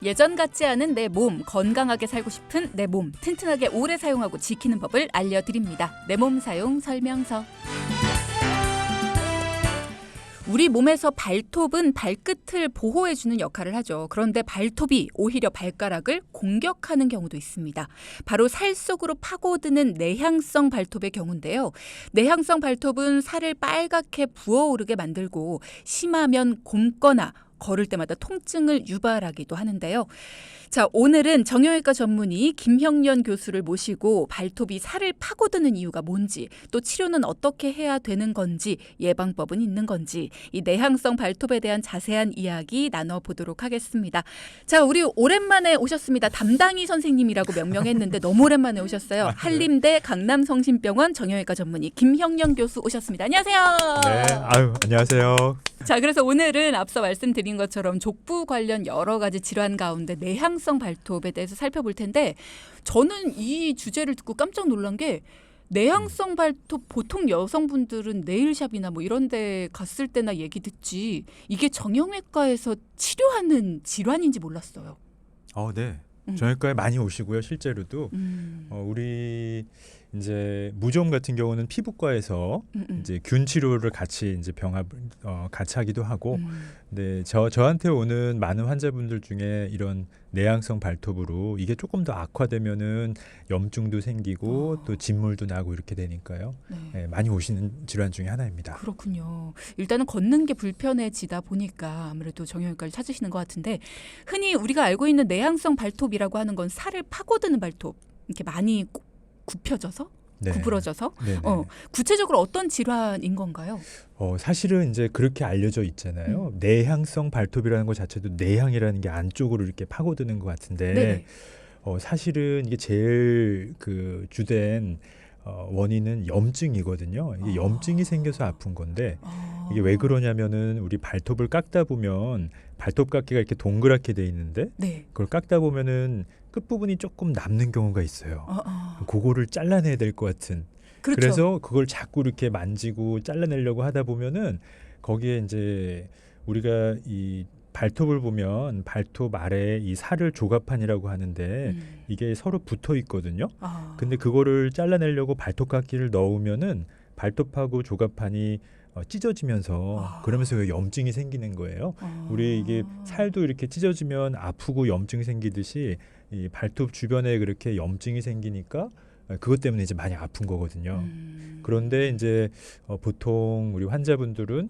예전 같지 않은 내 몸, 건강하게 살고 싶은 내 몸, 튼튼하게 오래 사용하고 지키는 법을 알려드립니다. 내 몸 사용 설명서. 우리 몸에서 발톱은 발끝을 보호해주는 역할을 하죠. 그런데 발톱이 오히려 발가락을 공격하는 경우도 있습니다. 바로 살 속으로 파고드는 내향성 발톱의 경우인데요. 내향성 발톱은 살을 빨갛게 부어오르게 만들고 심하면 곪거나 걸을 때마다 통증을 유발하기도 하는데요. 자, 오늘은 정형외과 전문의 김형년 교수를 모시고 발톱이 살을 파고드는 이유가 뭔지, 또 치료는 어떻게 해야 되는 건지, 예방법은 있는 건지, 이 내향성 발톱에 대한 자세한 이야기 나눠보도록 하겠습니다. 자, 우리 오랜만에 오셨습니다. 담당이 선생님이라고 명명했는데 너무 오랜만에 오셨어요. 한림대 강남성심병원 정형외과 전문의 김형년 교수 오셨습니다. 안녕하세요. 네, 안녕하세요. 자, 그래서 오늘은 앞서 말씀드린 것처럼 족부 관련 여러 가지 질환 가운데 내향성 발톱에 대해서 살펴볼 텐데, 저는 이 주제를 듣고 깜짝 놀란 게 내향성 발톱 보통 여성분들은 네일샵이나 뭐 이런 데 갔을 때나 얘기 듣지 이게 정형외과에서 치료하는 질환인지 몰랐어요. 네. 정형외과에 많이 오시고요. 실제로도 우리 이제 무좀 같은 경우는 피부과에서 이제 균 치료를 같이 이제 같이 하기도 하고, 네, 저한테 오는 많은 환자분들 중에 이런 내향성 발톱으로 이게 조금 더 악화되면은 염증도 생기고 또 진물도 나고 이렇게 되니까요. 네. 네, 많이 오시는 질환 중에 하나입니다. 그렇군요. 일단은 걷는 게 불편해지다 보니까 아무래도 정형외과를 찾으시는 것 같은데, 흔히 우리가 알고 있는 내향성 발톱이라고 하는 건 살을 파고드는 발톱, 이렇게 많이 굽혀져서? 네. 구부러져서? 네네. 구체적으로 어떤 질환인 건가요? 사실은 이제 그렇게 알려져 있잖아요. 내향성 발톱이라는 것 자체도 내향이라는 게 안쪽으로 이렇게 파고드는 것 같은데, 네. 사실은 이게 제일 그 주된 원인은 염증이거든요. 이게 염증이 생겨서 아픈 건데, 이게 왜 그러냐면은 우리 발톱을 깎다 보면 발톱 깎기가 이렇게 동그랗게 돼 있는데, 네. 그걸 깎다 보면은 끝부분이 조금 남는 경우가 있어요. 그거를 잘라내야 될 것 같은. 그렇죠. 그래서 그걸 자꾸 이렇게 만지고 잘라내려고 하다 보면은 거기에 이제 우리가 이 발톱을 보면 발톱 아래에 이 살을 조갑판이라고 하는데 이게 서로 붙어 있거든요. 근데 그거를 잘라내려고 발톱깎이를 넣으면은 발톱하고 조갑판이 찢어지면서 그러면서 염증이 생기는 거예요. 우리 이게 살도 이렇게 찢어지면 아프고 염증이 생기듯이 이 발톱 주변에 그렇게 염증이 생기니까 그것 때문에 이제 많이 아픈 거거든요. 그런데 이제 보통 우리 환자분들은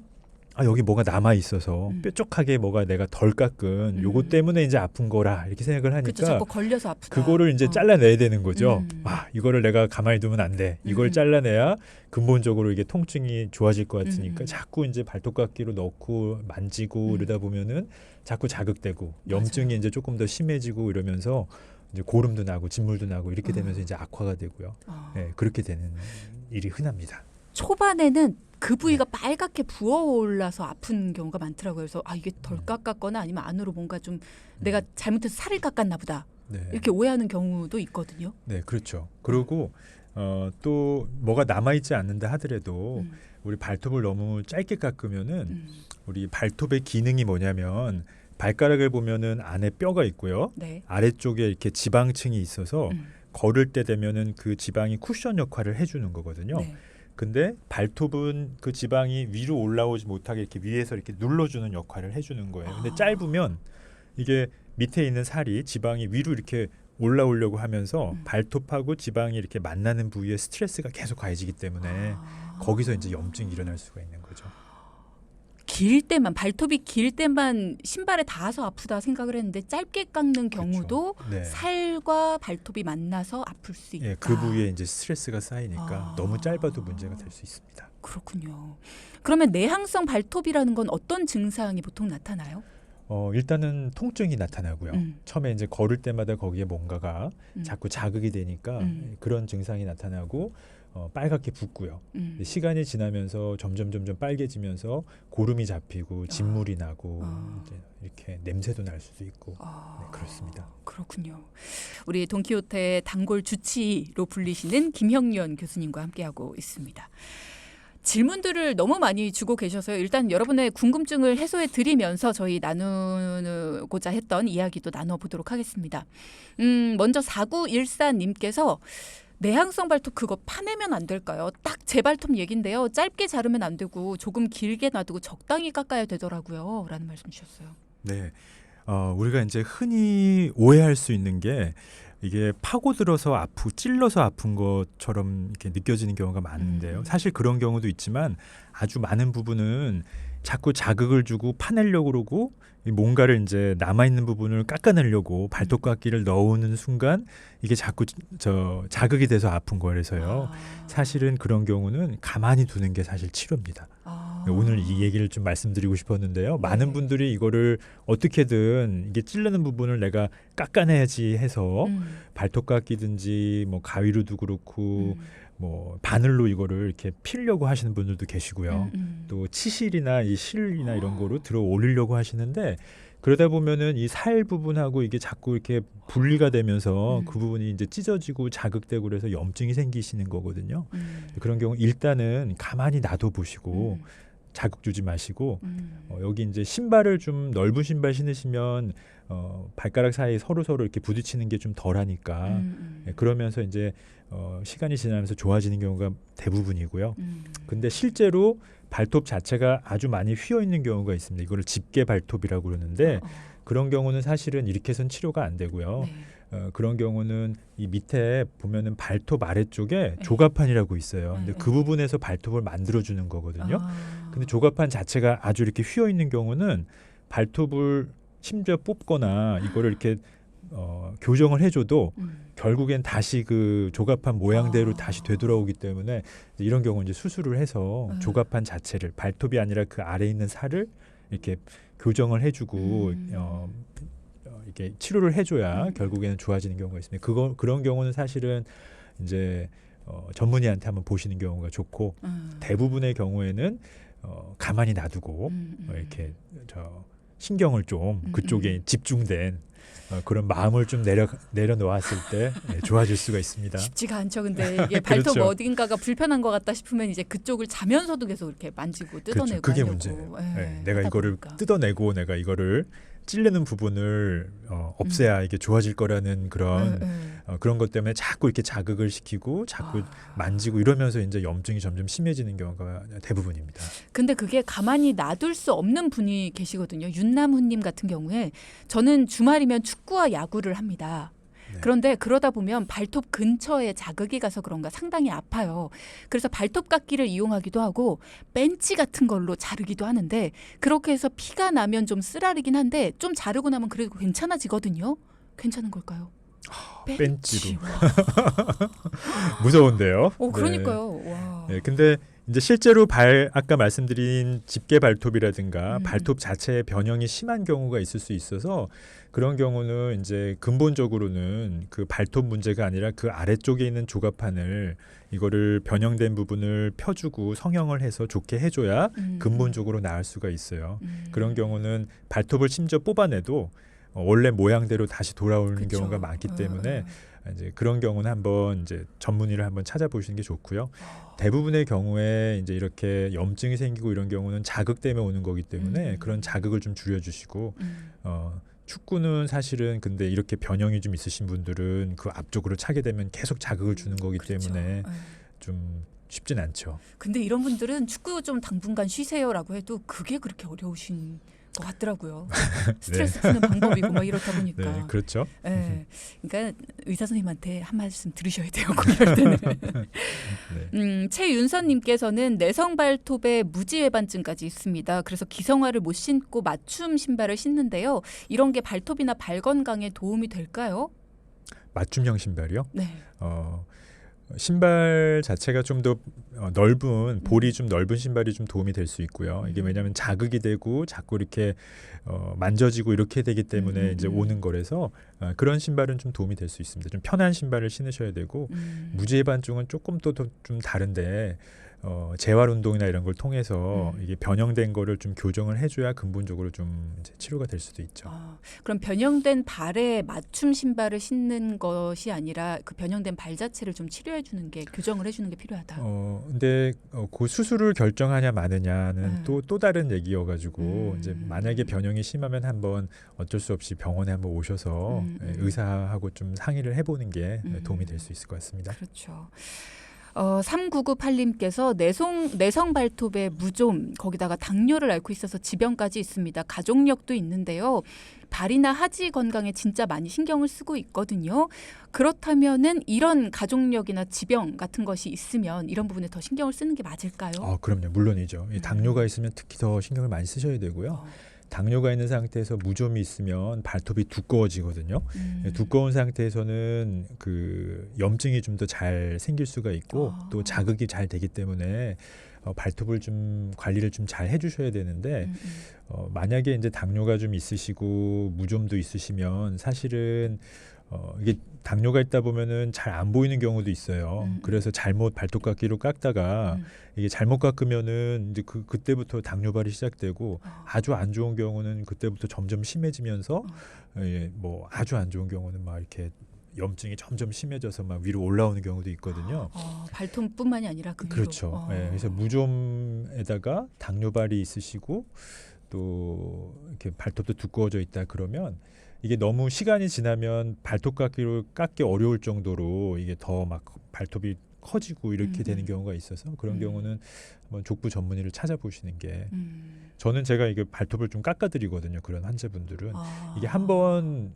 여기 뭐가 남아 있어서 뾰족하게 뭐가 내가 덜 깎은 요거 때문에 이제 아픈 거라 이렇게 생각을 하니까, 그쵸, 자꾸 걸려서 아프다. 그거를 이제 잘라내야 되는 거죠. 이거를 내가 가만히 두면 안 돼. 이걸 잘라내야 근본적으로 이게 통증이 좋아질 것 같으니까 자꾸 이제 발톱깎이로 넣고 만지고 이러다 보면은 자꾸 자극되고 염증이 맞아요. 이제 조금 더 심해지고 이러면서 이제 고름도 나고 진물도 나고 이렇게 되면서 이제 악화가 되고요. 네, 그렇게 되는 일이 흔합니다. 초반에는 그 부위가 빨갛게 부어올라서 아픈 경우가 많더라고요. 그래서 이게 덜 깎았거나 아니면 안으로 뭔가 좀 내가 잘못해서 살을 깎았나 보다. 네. 이렇게 오해하는 경우도 있거든요. 네, 그렇죠. 그리고 또 뭐가 남아있지 않는다 하더라도 우리 발톱을 너무 짧게 깎으면은 우리 발톱의 기능이 뭐냐면 발가락을 보면은 안에 뼈가 있고요. 네. 아래쪽에 이렇게 지방층이 있어서 걸을 때 되면은 그 지방이 쿠션 역할을 해주는 거거든요. 네. 근데 발톱은 그 지방이 위로 올라오지 못하게 이렇게 위에서 이렇게 눌러주는 역할을 해주는 거예요. 근데 짧으면 이게 밑에 있는 살이 지방이 위로 이렇게 올라오려고 하면서 발톱하고 지방이 이렇게 만나는 부위에 스트레스가 계속 가해지기 때문에 거기서 이제 염증이 일어날 수가 있는 거죠. 길 때만, 발톱이 길 때만 신발에 닿아서 아프다 생각을 했는데 짧게 깎는 경우도 그렇죠. 네. 살과 발톱이 만나서 아플 수 있다. 예, 그 부위에 이제 스트레스가 쌓이니까 너무 짧아도 문제가 될 수 있습니다. 그렇군요. 그러면 내향성 발톱이라는 건 어떤 증상이 보통 나타나요? 일단은 통증이 나타나고요. 처음에 이제 걸을 때마다 거기에 뭔가가 자꾸 자극이 되니까 그런 증상이 나타나고 빨갛게 붓고요. 시간이 지나면서 점점 빨개지면서 고름이 잡히고 진물이 나고 이제 이렇게 냄새도 날 수도 있고 네, 그렇습니다. 그렇군요. 우리 돈키호테의 단골 주치의로 불리시는 김형년 교수님과 함께하고 있습니다. 질문들을 너무 많이 주고 계셔서요. 일단 여러분의 궁금증을 해소해 드리면서 저희 나누고자 했던 이야기도 나눠보도록 하겠습니다. 먼저 4914님께서 내향성 발톱 그거 파내면 안 될까요? 딱 제 발톱 얘긴데요. 짧게 자르면 안 되고 조금 길게 놔두고 적당히 깎아야 되더라고요. 라는 말씀 주셨어요. 네. 우리가 이제 흔히 오해할 수 있는 게 이게 파고들어서 찔러서 아픈 것처럼 이렇게 느껴지는 경우가 많은데요. 사실 그런 경우도 있지만 아주 많은 부분은 자꾸 자극을 주고 파내려고 그러고 뭔가를 이제 남아있는 부분을 깎아내려고 발톱깎이를 넣는 순간 이게 자꾸 자극이 돼서 아픈 거라서요. 사실은 그런 경우는 가만히 두는 게 사실 치료입니다. 오늘 이 얘기를 좀 말씀드리고 싶었는데요. 많은 분들이 이거를 어떻게든 이게 찌르는 부분을 내가 깎아내야지 해서 발톱깎이든지 뭐 가위로도 그렇고 뭐 바늘로 이거를 이렇게 필려고 하시는 분들도 계시고요. 또 치실이나 이 실이나 이런 거로 들어 올리려고 하시는데 그러다 보면은 이 살 부분하고 이게 자꾸 이렇게 분리가 되면서 그 부분이 이제 찢어지고 자극되고 그래서 염증이 생기시는 거거든요. 그런 경우 일단은 가만히 놔둬 보시고 자극 주지 마시고 여기 이제 신발을 좀 넓은 신발 신으시면 발가락 사이 서로 이렇게 부딪히는 게 좀 덜하니까 그러면서 이제 시간이 지나면서 좋아지는 경우가 대부분이고요. 근데 실제로 발톱 자체가 아주 많이 휘어 있는 경우가 있습니다. 이거를 집게 발톱이라고 그러는데 그런 경우는 사실은 이렇게 해서는 치료가 안 되고요. 그런 경우는 이 밑에 보면은 발톱 아래쪽에 조갑판이라고 있어요. 근데 그 부분에서 발톱을 만들어주는 거거든요. 근데 조갑판 자체가 아주 이렇게 휘어 있는 경우는 발톱을 심지어 뽑거나 이거를 이렇게 교정을 해줘도 결국엔 다시 그 조갑판 모양대로 다시 되돌아오기 때문에 이런 경우 이제 수술을 해서 조갑판 자체를 발톱이 아니라 그 아래에 있는 살을 이렇게 교정을 해주고 이게 치료를 해줘야 결국에는 좋아지는 경우가 있습니다. 그런 경우는 사실은 이제 전문의한테 한번 보시는 경우가 좋고 대부분의 경우에는 가만히 놔두고 이렇게 신경을 좀 그쪽에 집중된 그런 마음을 좀 내려놓았을 때 좋아질 수가 있습니다. 쉽지가 않죠. 근데 이게 발톱 그렇죠. 어딘가가 불편한 것 같다 싶으면 이제 그쪽을 자면서도 계속 이렇게 만지고 뜯어내고 그렇죠. 그게 하려고. 문제예요. 네, 내가 하다 이거를 보니까. 뜯어내고 내가 이거를 찌르는 부분을 없애야 이게 좋아질 거라는 그런 그런 것 때문에 자꾸 이렇게 자극을 시키고 자꾸 만지고 이러면서 이제 염증이 점점 심해지는 경우가 대부분입니다. 근데 그게 가만히 놔둘 수 없는 분이 계시거든요. 윤남훈님 같은 경우에 저는 주말이면 축구와 야구를 합니다. 그런데 그러다 보면 발톱 근처에 자극이 가서 그런가 상당히 아파요. 그래서 발톱 깎기를 이용하기도 하고 벤치 같은 걸로 자르기도 하는데 그렇게 해서 피가 나면 좀 쓰라리긴 한데 좀 자르고 나면 그래도 괜찮아지거든요. 괜찮은 걸까요? 벤치로. 무서운데요. 그러니까요. 와. 네, 근데 이제 실제로 아까 말씀드린 집게 발톱이라든가 발톱 자체의 변형이 심한 경우가 있을 수 있어서 그런 경우는 이제 근본적으로는 그 발톱 문제가 아니라 그 아래쪽에 있는 조갑판을 이거를 변형된 부분을 펴주고 성형을 해서 좋게 해줘야 근본적으로 나을 수가 있어요. 그런 경우는 발톱을 심지어 뽑아내도 원래 모양대로 다시 돌아오는 그쵸. 경우가 많기 때문에 이제 그런 경우는 한번 이제 전문의를 한번 찾아보시는 게 좋고요. 대부분의 경우에 이제 이렇게 염증이 생기고 이런 경우는 자극 때문에 오는 거기 때문에 그런 자극을 좀 줄여주시고 축구는 사실은 근데 이렇게 변형이 좀 있으신 분들은 그 앞쪽으로 차게 되면 계속 자극을 주는 거기 때문에 좀 쉽진 않죠. 근데 이런 분들은 축구 좀 당분간 쉬세요라고 해도 그게 그렇게 어려우신 것 같더라고요. 스트레스 푸는 방법이고 막 이렇다 보니까. 네, 그렇죠. 네, 그러니까 의사 선생님한테 한 말씀 들으셔야 돼요. 이럴 때는. 최윤선님께서는 내성 발톱에 무지외반증까지 있습니다. 그래서 기성화를 못 신고 맞춤 신발을 신는데요. 이런 게 발톱이나 발 건강에 도움이 될까요? 맞춤형 신발이요? 네. 신발 자체가 좀 더 넓은 볼이 좀 넓은 신발이 좀 도움이 될 수 있고요. 이게 왜냐하면 자극이 되고 자꾸 이렇게 만져지고 이렇게 되기 때문에 이제 오는 거라서 그런 신발은 좀 도움이 될 수 있습니다. 좀 편한 신발을 신으셔야 되고 무지외반증은 조금 또 좀 다른데 재활 운동이나 이런 걸 통해서 음. 이게 변형된 거를 좀 교정을 해줘야 근본적으로 좀 이제 치료가 될 수도 있죠. 그럼 변형된 발에 맞춤 신발을 신는 것이 아니라 그 변형된 발 자체를 좀 치료해 주는 게 교정을 해주는 게 필요하다. 근데 그 수술을 결정하냐 마느냐는 또 다른 얘기여가지고 이제 만약에 변형이 심하면 한번 어쩔 수 없이 병원에 한번 오셔서 의사하고 좀 상의를 해보는 게 도움이 될 수 있을 것 같습니다. 그렇죠. 3998님께서 내성 발톱에 무좀 거기다가 당뇨를 앓고 있어서 지병까지 있습니다. 가족력도 있는데요. 발이나 하지 건강에 진짜 많이 신경을 쓰고 있거든요. 그렇다면은 이런 가족력이나 지병 같은 것이 있으면 이런 부분에 더 신경을 쓰는 게 맞을까요? 그럼요. 물론이죠. 이 당뇨가 있으면 특히 더 신경을 많이 쓰셔야 되고요. 당뇨가 있는 상태에서 무좀이 있으면 발톱이 두꺼워지거든요. 두꺼운 상태에서는 그 염증이 좀 더 잘 생길 수가 있고 또 자극이 잘 되기 때문에 발톱을 좀 관리를 좀 잘 해주셔야 되는데 만약에 이제 당뇨가 좀 있으시고 무좀도 있으시면 사실은 이게 당뇨가 있다 보면은 잘 안 보이는 경우도 있어요. 그래서 잘못 발톱깎이로 깎다가 이게 잘못 깎으면은 이제 그때부터 당뇨발이 시작되고 아주 안 좋은 경우는 그때부터 점점 심해지면서 뭐 아주 안 좋은 경우는 막 이렇게 염증이 점점 심해져서 막 위로 올라오는 경우도 있거든요. 발톱뿐만이 아니라 그 위로. 그렇죠. 그래서 무좀에다가 당뇨발이 있으시고 또 이렇게 발톱도 두꺼워져 있다 그러면 이게 너무 시간이 지나면 발톱 깎기로 깎기 어려울 정도로 이게 더 막 발톱이 커지고 이렇게 되는 경우가 있어서 그런 경우는 한번 족부 전문의를 찾아보시는 게 저는 제가 이게 발톱을 좀 깎아드리거든요. 그런 환자분들은 이게 한번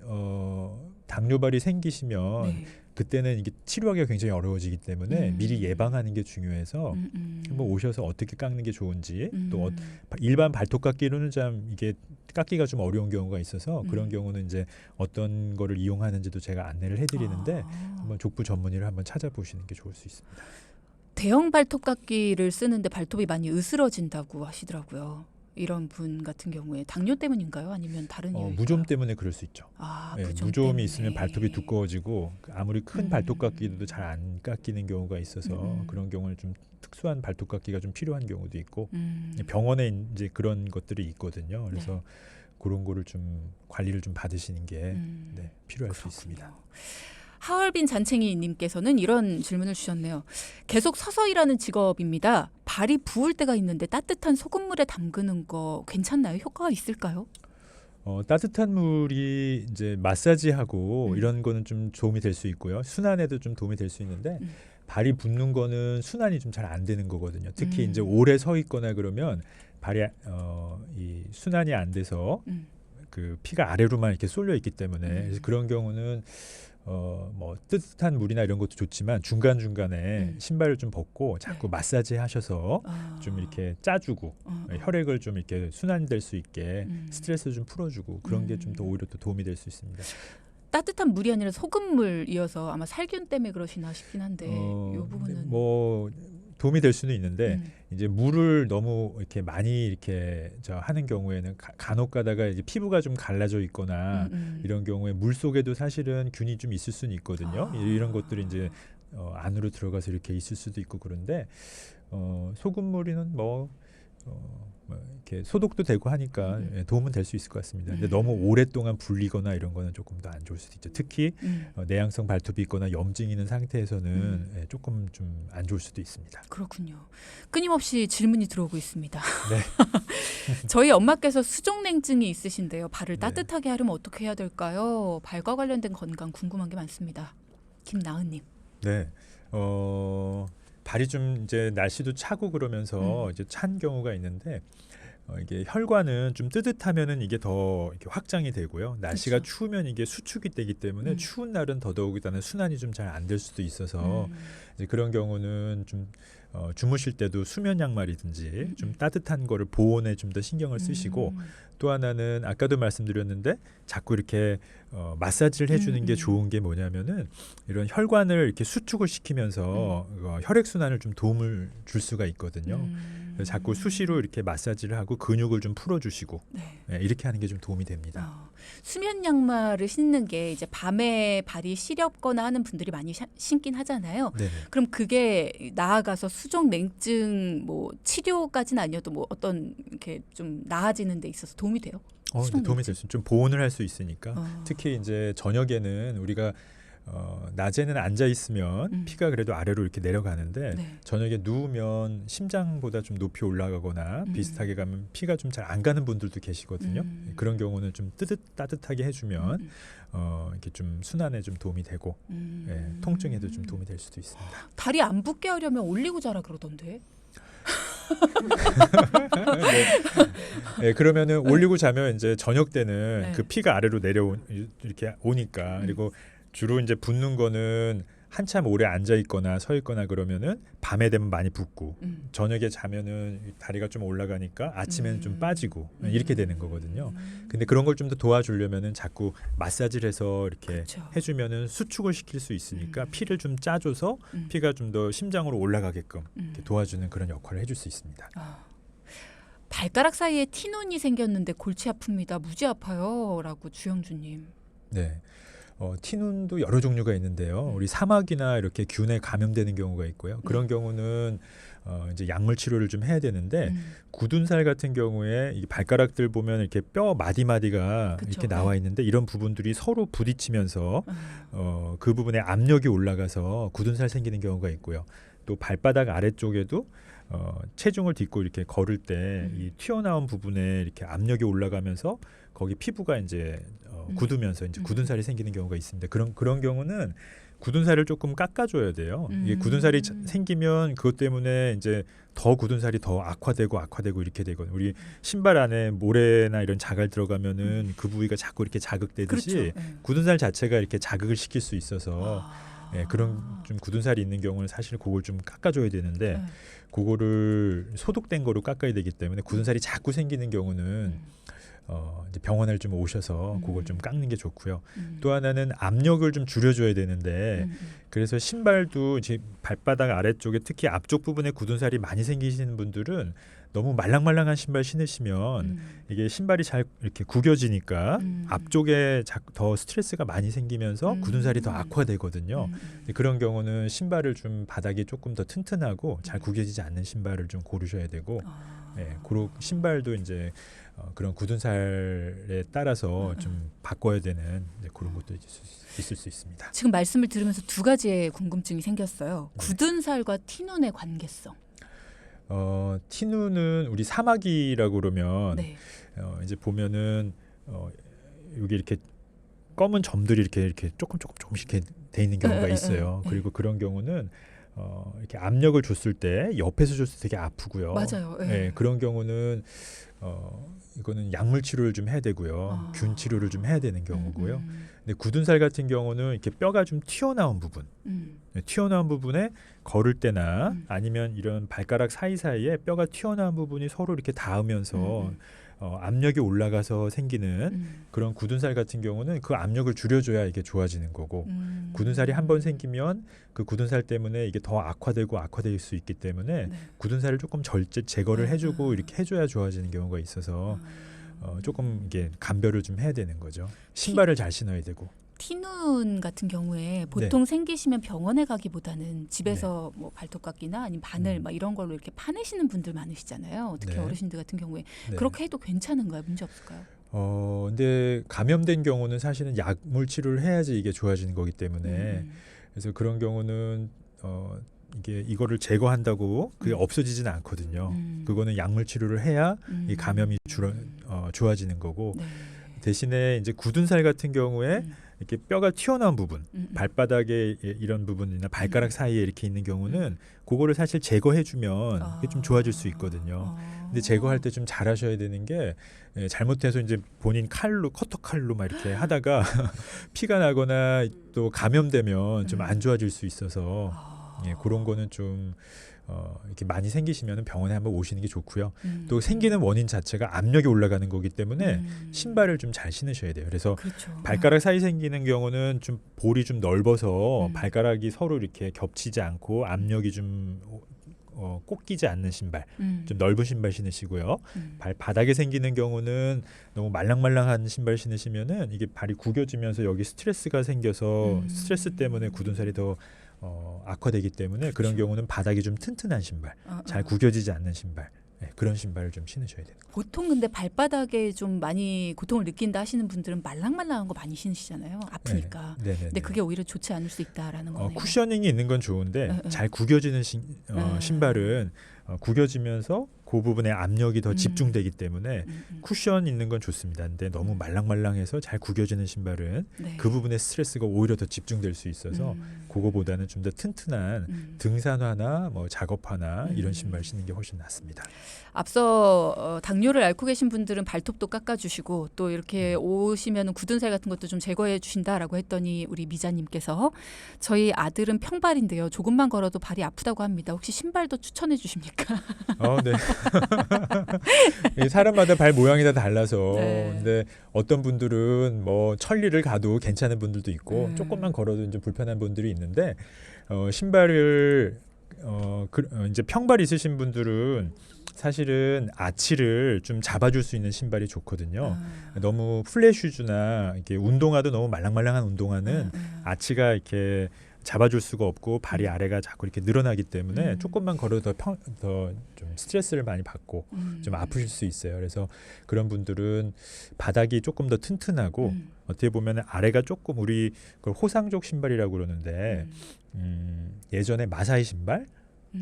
당뇨발이 생기시면 네. 그때는 이게 치료하기가 굉장히 어려워지기 때문에 미리 예방하는 게 중요해서 한번 오셔서 어떻게 깎는 게 좋은지 또 일반 발톱 깎기로는 좀 이게 깎기가 좀 어려운 경우가 있어서 그런 경우는 이제 어떤 거를 이용하는지도 제가 안내를 해드리는데 한번 족부 전문의를 한번 찾아보시는 게 좋을 수 있습니다. 대형 발톱 깎기를 쓰는데 발톱이 많이 으스러진다고 하시더라고요. 이런 분 같은 경우에 당뇨 때문인가요? 아니면 다른 이유일까요? 무좀 때문에 그럴 수 있죠. 무좀 무좀이 때문에. 있으면 발톱이 두꺼워지고 아무리 큰 발톱 깎기도 잘 안 깎이는 경우가 있어서 그런 경우는 좀 특수한 발톱 깎기가 좀 필요한 경우도 있고 병원에 이제 그런 것들이 있거든요. 그래서 그런 거를 좀 관리를 좀 받으시는 게 필요할 수 있습니다. 하얼빈 잔챙이님께서는 이런 질문을 주셨네요. 계속 서서 일하는 직업입니다. 발이 부을 때가 있는데 따뜻한 소금물에 담그는 거 괜찮나요? 효과가 있을까요? 따뜻한 물이 이제 마사지하고 이런 거는 좀 도움이 될 수 있고요. 순환에도 좀 도움이 될 수 있는데 발이 붓는 거는 순환이 좀 잘 안 되는 거거든요. 특히 이제 오래 서 있거나 그러면 발이 이 순환이 안 돼서 그 피가 아래로만 이렇게 쏠려 있기 때문에 그래서 그런 경우는 뭐 뜨뜻한 물이나 이런 것도 좋지만 중간중간에 신발을 좀 벗고 자꾸 마사지 하셔서 좀 이렇게 짜주고 혈액을 좀 이렇게 순환될 수 있게 스트레스를 좀 풀어주고 그런 게 좀 더 오히려 또 도움이 될 수 있습니다. 따뜻한 물이 아니라 소금물이어서 아마 살균 때문에 그러시나 싶긴 한데 이 부분은 뭐 도움이 될 수는 있는데 이제 물을 너무 이렇게 많이 이렇게 하는 경우에는 간혹 가다가 이제 피부가 좀 갈라져 있거나 이런 경우에 물 속에도 사실은 균이 좀 있을 수는 있거든요. 이런 것들이 이제 안으로 들어가서 이렇게 있을 수도 있고 그런데 소금물이는 뭐 이렇게 소독도 되고 하니까 도움은 될 수 있을 것 같습니다. 근데 너무 오랫동안 불리거나 이런 거는 조금 더 안 좋을 수도 있죠. 특히 내향성 발톱이 있거나 염증이 있는 상태에서는 조금 좀 안 좋을 수도 있습니다. 그렇군요. 끊임없이 질문이 들어오고 있습니다. 네. 저희 엄마께서 수족냉증이 있으신데요. 발을 네. 따뜻하게 하려면 어떻게 해야 될까요? 발과 관련된 건강 궁금한 게 많습니다. 김나은님. 네. 발이 좀 이제 날씨도 차고 그러면서 이제 찬 경우가 있는데 이게 혈관은 좀 뜨뜻하면은 이게 더 이렇게 확장이 되고요. 날씨가 그렇죠. 추우면 이게 수축이 되기 때문에 추운 날은 더더욱이다는 순환이 좀 잘 안 될 수도 있어서 이제 그런 경우는 좀 주무실 때도 수면 양말이든지 좀 따뜻한 거를 보온에 좀 더 신경을 쓰시고 또 하나는 아까도 말씀드렸는데 자꾸 이렇게 마사지를 해주는 게 좋은 게 뭐냐면은 이런 혈관을 이렇게 수축을 시키면서 혈액 순환을 좀 도움을 줄 수가 있거든요. 그래서 자꾸 수시로 이렇게 마사지를 하고 근육을 좀 풀어주시고 네. 예, 이렇게 하는 게 좀 도움이 됩니다. 수면 양말을 신는 게 이제 밤에 발이 시렵거나 하는 분들이 많이 신긴 하잖아요. 네네. 그럼 그게 나아가서 수족 냉증 뭐 치료까지는 아니어도 뭐 어떤 이렇게 좀 나아지는 데 있어서 도움이 돼요? 네, 도움이 될 수, 좀 보온을 할 수 있으니까. 어. 특히 이제 저녁에는 우리가 낮에는 앉아 있으면 피가 그래도 아래로 이렇게 내려가는데 네. 저녁에 누우면 심장보다 좀 높이 올라가거나 비슷하게 가면 피가 좀 잘 안 가는 분들도 계시거든요. 그런 경우는 좀 따뜻하게 해주면 이렇게 좀 순환에 좀 도움이 되고 예, 통증에도 좀 도움이 될 수도 있습니다. 다리 안 붓게 하려면 올리고 자라 그러던데. 네, 그러면은 올리고 자면 이제 저녁 때는 네. 그 피가 아래로 이렇게 오니까 그리고 주로 이제 붓는 거는 한참 오래 앉아 있거나 서 있거나 그러면은 밤에 되면 많이 붓고 저녁에 자면은 다리가 좀 올라가니까 아침에는 좀 빠지고 이렇게 되는 거거든요. 근데 그런 걸 좀 더 도와주려면은 자꾸 마사지를 해서 이렇게 그렇죠. 해주면은 수축을 시킬 수 있으니까 피를 좀 짜줘서 피가 좀 더 심장으로 올라가게끔 이렇게 도와주는 그런 역할을 해줄 수 있습니다. 발가락 사이에 티눈이 생겼는데 골치 아픕니다. 무지 아파요라고 주영주님. 네. 티눈도 여러 종류가 있는데요. 우리 사막이나 이렇게 균에 감염되는 경우가 있고요. 그런 경우는 이제 약물 치료를 좀 해야 되는데 굳은 살 같은 경우에 이 발가락들 보면 이렇게 뼈 마디마디가 그쵸. 이렇게 나와 있는데 이런 부분들이 서로 부딪히면서 그 부분에 압력이 올라가서 굳은 살 생기는 경우가 있고요. 또 발바닥 아래쪽에도 체중을 딛고 이렇게 걸을 때 이 튀어나온 부분에 이렇게 압력이 올라가면서 거기 피부가 이제 굳으면서 이제 굳은 살이 생기는 경우가 있습니다. 그런 경우는 굳은 살을 조금 깎아줘야 돼요. 이게 굳은 살이 생기면 그것 때문에 이제 더 굳은 살이 더 악화되고 이렇게 되거든요. 우리 신발 안에 모래나 이런 자갈 들어가면은 그 부위가 자꾸 이렇게 자극되듯이 그렇죠. 네. 굳은 살 자체가 이렇게 자극을 시킬 수 있어서 그런 좀 굳은 살이 있는 경우는 사실 그걸 좀 깎아줘야 되는데 그거를 소독된 거로 깎아야 되기 때문에 굳은 살이 자꾸 생기는 경우는 이제 병원을 좀 오셔서 그걸 좀 깎는 게 좋고요. 또 하나는 압력을 좀 줄여줘야 되는데 그래서 신발도 이제 발바닥 아래쪽에 특히 앞쪽 부분에 굳은 살이 많이 생기시는 분들은 너무 말랑말랑한 신발 신으시면 이게 신발이 잘 이렇게 구겨지니까 앞쪽에 더 스트레스가 많이 생기면서 굳은 살이 더 악화되거든요. 그런 경우는 신발을 좀 바닥이 조금 더 튼튼하고 잘 구겨지지 않는 신발을 좀 고르셔야 되고 그런 신발도 이제 그런 굳은 살에 따라서 좀 바꿔야 되는 그런 것도 있을 수 있습니다. 지금 말씀을 들으면서 두 가지의 궁금증이 생겼어요. 굳은 살과 티눈의 관계성. 티눈은 우리 사마귀라고 그러면 네. 이제 보면은 여기 이렇게 검은 점들이 이렇게 조금씩 이렇게 돼 있는 경우가 있어요. 그리고 그런 경우는 이렇게 압력을 줬을 때 옆에서 줬을 때 되게 아프고요. 맞아요. 네, 그런 경우는 이거는 약물 치료를 좀 해야 되고요. 균 치료를 좀 해야 되는 경우고요. 근데 굳은 살 같은 경우는 이렇게 뼈가 좀 튀어나온 부분, 튀어나온 부분에 걸을 때나 아니면 이런 발가락 사이사이에 뼈가 튀어나온 부분이 서로 이렇게 닿으면서 압력이 올라가서 생기는 그런 굳은 살 같은 경우는 그 압력을 줄여줘야 이게 좋아지는 거고 굳은 살이 한 번 생기면 그 굳은 살 때문에 이게 더 악화될 수 있기 때문에 굳은 살을 조금 제거를 해주고 이렇게 해줘야 좋아지는 경우가 있어서 조금 이게 감별을 좀 해야 되는 거죠. 신발을 잘 신어야 되고. 티눈 같은 경우에 보통 생기시면 병원에 가기보다는 집에서 뭐 발톱깎이나 아니면 바늘 막 이런 걸로 이렇게 파내시는 분들 많으시잖아요. 특히 어르신들 같은 경우에 그렇게 해도 괜찮은가요? 문제 없을까요? 근데 감염된 경우는 사실은 약물 치료를 해야지 이게 좋아지는 거기 때문에 그래서 그런 경우는 이거를 제거한다고 그게 없어지지는 않거든요. 그거는 약물 치료를 해야 이 감염이 좋아지는 거고 대신에 이제 굳은 살 같은 경우에 이렇게 뼈가 튀어나온 부분, 발바닥에 이런 부분이나 발가락 사이에 이렇게 있는 경우는 그거를 사실 제거해주면 이게 좀 좋아질 수 있거든요. 근데 제거할 때 좀 잘하셔야 되는 게 잘못해서 이제 본인 커터 칼로 막 이렇게 하다가 피가 나거나 또 감염되면 좀 안 좋아질 수 있어서 그런 거는 좀 이렇게 많이 생기시면 병원에 한번 오시는 게 좋고요. 또 생기는 원인 자체가 압력이 올라가는 거기 때문에 신발을 좀 잘 신으셔야 돼요. 그래서 발가락 사이 생기는 경우는 좀 볼이 좀 넓어서 발가락이 서로 이렇게 겹치지 않고 압력이 좀 꼭 끼지 않는 신발, 음. 좀 넓은 신발 신으시고요. 음. 발 바닥에 생기는 경우는 너무 말랑말랑한 신발 신으시면은 이게 발이 구겨지면서 여기 스트레스가 생겨서 스트레스 때문에 굳은 살이 더 악화되기 때문에 그런 그렇죠. 경우는 바닥이 좀 튼튼한 신발, 잘 어. 구겨지지 않는 신발, 그런 신발을 좀 신으셔야 되는 거예요. 보통 근데 발바닥에 좀 많이 고통을 느낀다 하시는 분들은 말랑말랑한 거 많이 신으시잖아요. 아프니까. 네네네. 근데 그게 오히려 좋지 않을 수 있다라는 거네요. 쿠셔닝이 있는 건 좋은데 에. 잘 구겨지는 신발은 구겨지면서 그 부분에 압력이 더 집중되기 때문에 쿠션 있는 건 좋습니다. 근데 너무 말랑말랑해서 잘 구겨지는 신발은 네. 그 부분에 스트레스가 오히려 더 집중될 수 있어서 그거보다는 좀 더 튼튼한 등산화나 뭐 작업화나 이런 신발 신는 게 훨씬 낫습니다. 앞서 당뇨를 앓고 계신 분들은 발톱도 깎아주시고 또 이렇게 오시면 굳은 살 같은 것도 좀 제거해 주신다라고 했더니 우리 미자님께서 저희 아들은 평발인데요. 조금만 걸어도 발이 아프다고 합니다. 혹시 신발도 추천해 주십니까? 네. 사람마다 발 모양이 다 달라서 네. 근데 어떤 분들은 뭐 천리를 가도 괜찮은 분들도 있고 조금만 걸어도 이제 불편한 분들이 있는데 신발을 이제 평발 있으신 분들은 사실은 아치를 좀 잡아줄 수 있는 신발이 좋거든요. 너무 플랫 슈즈나 이렇게 운동화도 너무 말랑말랑한 운동화는 아치가 이렇게 잡아줄 수가 없고 발이 아래가 자꾸 이렇게 늘어나기 때문에 조금만 걸어도 더 좀 스트레스를 많이 받고 좀 아프실 수 있어요. 그래서 그런 분들은 바닥이 조금 더 튼튼하고 어떻게 보면 아래가 조금 우리 그걸 호상족 신발이라고 그러는데 예전에 마사이 신발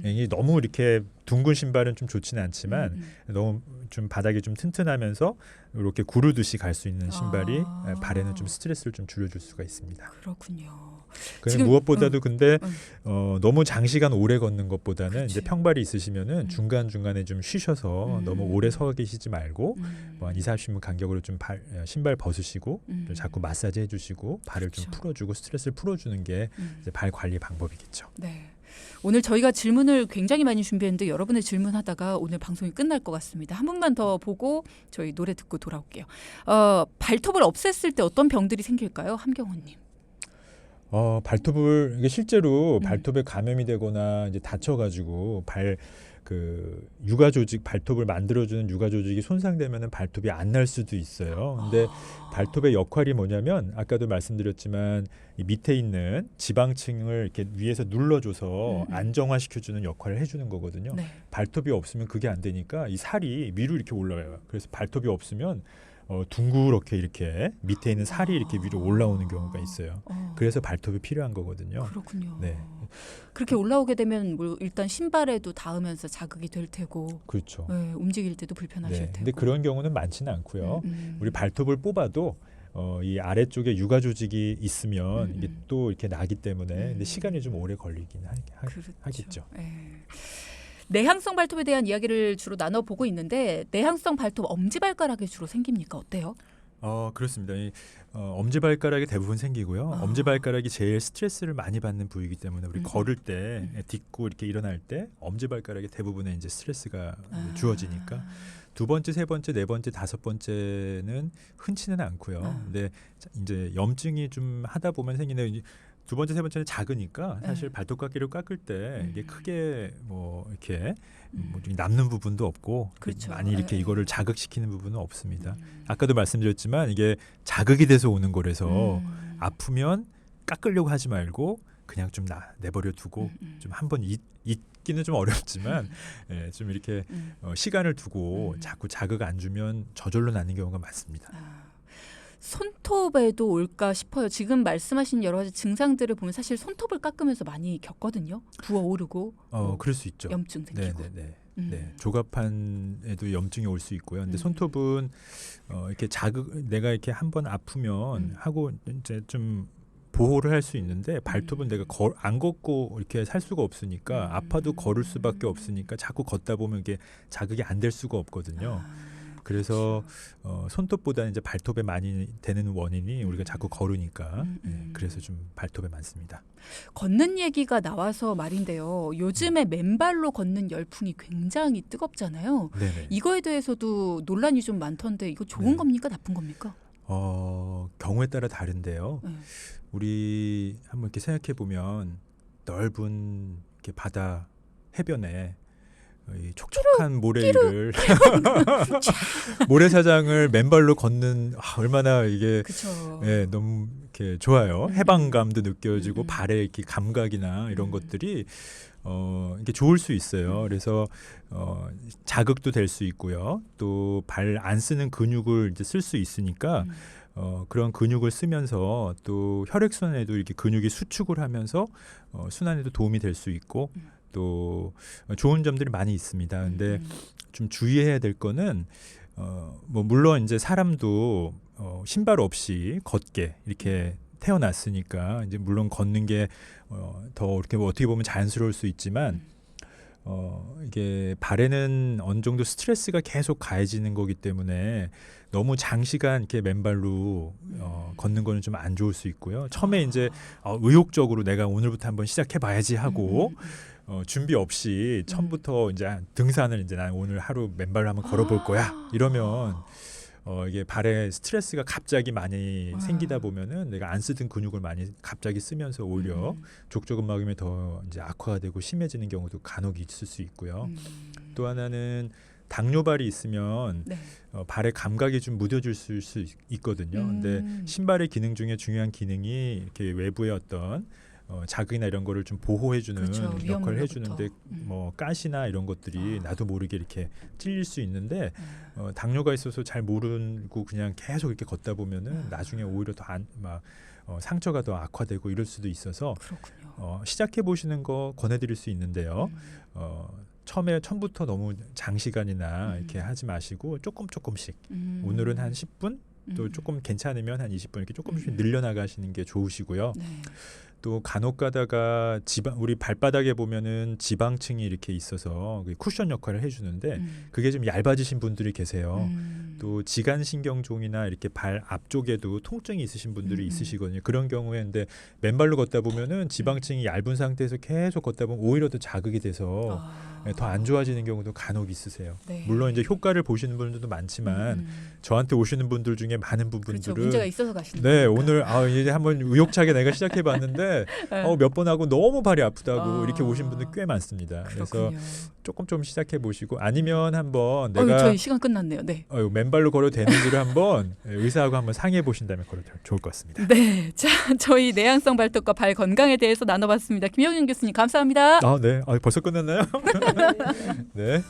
이 너무 이렇게 둥근 신발은 좀 좋지는 않지만 너무 좀 바닥이 좀 튼튼하면서 이렇게 구르듯이 갈 수 있는 신발이 발에는 좀 스트레스를 좀 줄여줄 수가 있습니다. 그렇군요. 지금 무엇보다도 근데 너무 장시간 오래 걷는 것보다는 그치. 이제 평발이 있으시면은 중간 중간에 좀 쉬셔서 너무 오래 서 계시지 말고 뭐 한 2-30분 간격으로 좀 신발 벗으시고 좀 자꾸 마사지 해주시고 발을 좀 그쵸. 풀어주고 스트레스를 풀어주는 게 이제 발 관리 방법이겠죠. 네. 오늘 저희가 질문을 굉장히 많이 준비했는데 여러분의 질문하다가 오늘 방송이 끝날 것 같습니다. 한 분만 더 보고 저희 노래 듣고 돌아올게요. 발톱을 없앴을 때 어떤 병들이 생길까요? 함경호님. 발톱을 이게 실제로 발톱에 감염이 되거나 이제 다쳐가지고 육아 조직 발톱을 만들어주는 육아 조직이 손상되면은 발톱이 안 날 수도 있어요. 근데 발톱의 역할이 뭐냐면 아까도 말씀드렸지만 이 밑에 있는 지방층을 이렇게 위에서 눌러줘서 안정화시켜주는 역할을 해주는 거거든요. 네. 발톱이 없으면 그게 안 되니까 이 살이 위로 이렇게 올라가요. 그래서 발톱이 없으면 둥그렇게 이렇게 밑에 있는 살이 이렇게 위로 올라오는 경우가 있어요. 그래서 발톱이 필요한 거거든요. 그렇군요. 네. 그렇게 올라오게 되면 뭐 일단 신발에도 닿으면서 자극이 될 테고, 그렇죠. 네, 움직일 때도 불편하실 네. 테고. 근데 그런 경우는 많지는 않고요. 우리 발톱을 뽑아도 이 아래쪽에 육아 조직이 있으면 이게 또 이렇게 나기 때문에 근데 시간이 좀 오래 걸리긴 그렇죠. 하겠죠. 네. 내향성 발톱에 대한 이야기를 주로 나눠보고 있는데 내향성 발톱 엄지발가락에 주로 생깁니까? 어때요? 그렇습니다. 엄지발가락이 대부분 생기고요. 엄지발가락이 제일 스트레스를 많이 받는 부위이기 때문에 우리 걸을 때 딛고 이렇게 일어날 때 엄지발가락에 대부분의 이제 스트레스가 주어지니까 두 번째, 세 번째, 네 번째, 다섯 번째는 흔치는 않고요. 근데 이제 염증이 좀 하다 보면 생기는 두 번째, 세 번째는 작으니까 사실 발톱깎이를 깎을 때 이게 크게 뭐 이렇게 뭐 남는 부분도 없고 그렇죠. 많이 이렇게 이거를 자극시키는 부분은 없습니다. 아까도 말씀드렸지만 이게 자극이 돼서 오는 거라서 아프면 깎으려고 하지 말고 그냥 좀 내버려 두고 좀 한번 잊기는 좀 어렵지만 좀 이렇게 시간을 두고 자꾸 자극 안 주면 저절로 나는 경우가 많습니다. 손톱에도 올까 싶어요. 지금 말씀하신 여러 가지 증상들을 보면 사실 손톱을 깎으면서 많이 겪거든요. 부어오르고 그럴 수 있죠. 염증 생기고. 네, 조갑판에도 염증이 올 수 있고요. 근데 손톱은 이렇게 내가 이렇게 한번 아프면 하고 이제 좀 보호를 할 수 있는데 발톱은 내가 안 걷고 이렇게 살 수가 없으니까 아파도 걸을 수밖에 없으니까 자꾸 걷다 보면 이게 자극이 안 될 수가 없거든요. 그래서 손톱보다는 이제 발톱에 많이 되는 원인이 우리가 자꾸 걸으니까 그래서 좀 발톱에 많습니다. 걷는 얘기가 나와서 말인데요. 요즘에 맨발로 걷는 열풍이 굉장히 뜨겁잖아요. 네네. 이거에 대해서도 논란이 좀 많던데 이거 좋은 겁니까? 나쁜 겁니까? 경우에 따라 다른데요. 우리 한번 이렇게 생각해 보면 넓은 이렇게 바다 해변에 이 촉촉한 모래 위를 모래사장을 맨발로 걷는 얼마나 이게 그쵸. 예, 너무 이렇게 좋아요. 해방감도 느껴지고 음. 발의 이렇게 감각이나 이런 것들이 이게 좋을 수 있어요. 그래서 자극도 될 수 있고요. 또 발 안 쓰는 근육을 이제 쓸 수 있으니까 그런 근육을 쓰면서 또 혈액순환에도 이렇게 근육이 수축을 하면서 순환에도 도움이 될 수 있고 또 좋은 점들이 많이 있습니다. 근데 좀 주의해야 될 거는 뭐 물론 이제 사람도 신발 없이 걷게 이렇게 태어났으니까 이제 물론 걷는 게 더 이렇게 어떻게 보면 자연스러울 수 있지만 이게 발에는 어느 정도 스트레스가 계속 가해지는 거기 때문에 너무 장시간 이렇게 맨발로 걷는 거는 좀 안 좋을 수 있고요. 처음에 이제 의욕적으로 내가 오늘부터 한번 시작해 봐야지 하고 준비 없이 처음부터 이제 등산을 이제 난 오늘 하루 맨발로 한번 걸어볼 거야 이러면 이게 발에 스트레스가 갑자기 많이 생기다 보면은 내가 안 쓰던 근육을 많이 갑자기 쓰면서 오히려 족저근막염이 더 이제 악화가 되고 심해지는 경우도 간혹 있을 수 있고요. 또 하나는 당뇨발이 있으면 네. 발에 감각이 좀 무뎌질 수 있거든요. 근데 신발의 기능 중에 중요한 기능이 이렇게 외부의 어떤 자극이나 이런 거를 좀 보호해주는 그렇죠. 역할을 위험으로부터. 해주는데 뭐 가시나 이런 것들이 나도 모르게 이렇게 찔릴 수 있는데 당뇨가 있어서 잘 모르고 그냥 계속 이렇게 걷다 보면은 나중에 오히려 더 상처가 더 악화되고 이럴 수도 있어서 그렇군요. 시작해 보시는 거 권해드릴 수 있는데요. 처음부터 너무 장시간이나 이렇게 하지 마시고 조금씩 오늘은 한 10분 또 조금 괜찮으면 한 20분 이렇게 조금씩 늘려나가시는 게 좋으시고요. 네. 또 간혹 가다가 우리 발바닥에 보면은 지방층이 이렇게 있어서 쿠션 역할을 해주는데 그게 좀 얇아지신 분들이 계세요. 또 지간신경종이나 이렇게 발 앞쪽에도 통증이 있으신 분들이 있으시거든요. 그런 경우에 근데 맨발로 걷다 보면은 지방층이 얇은 상태에서 계속 걷다 보면 오히려 더 자극이 돼서 더 안 좋아지는 경우도 간혹 있으세요. 네. 물론 이제 효과를 보시는 분들도 많지만 저한테 오시는 분들 중에 많은 부분들은 그렇죠. 문제가 있어서 가시는 네, 거니까. 오늘 이제 한번 의욕차게 내가 시작해 봤는데 몇 번 하고 너무 발이 아프다고 이렇게 오신 분들 꽤 많습니다. 그렇군요. 그래서 조금 시작해 보시고 아니면 한번 내가 저희 시간 끝났네요. 네. 맨발로 걸어도 되는지를 한번 의사하고 한번 상의해 보신다면 걸어도 좋을 것 같습니다. 네. 자, 저희 내향성 발톱과 발 건강에 대해서 나눠봤습니다. 김영윤 교수님 감사합니다. 네. 벌써 끝났나요? 네.